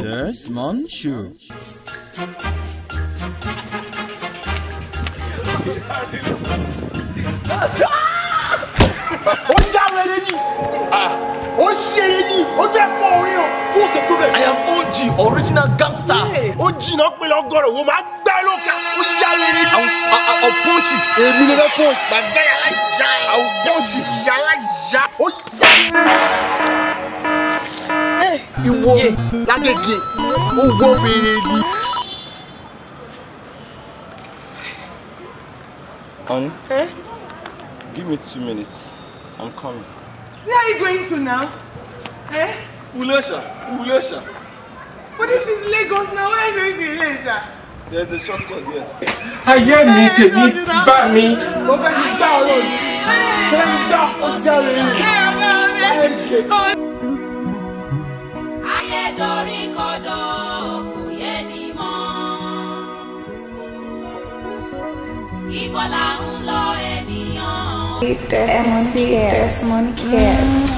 Desmond Show. What's the problem? I am OG, original gangster. OG not be like God. Woman, I'll punch you. I'll punch you. You won't. Like a kid. Who won't be ready? Honey, give me 2 minutes. I'm coming. Where are you going to now? Ulesha. But this is Lagos now. Where are you going to Ilesha? There's a shortcut there. I hear me, back me. Desmond cares.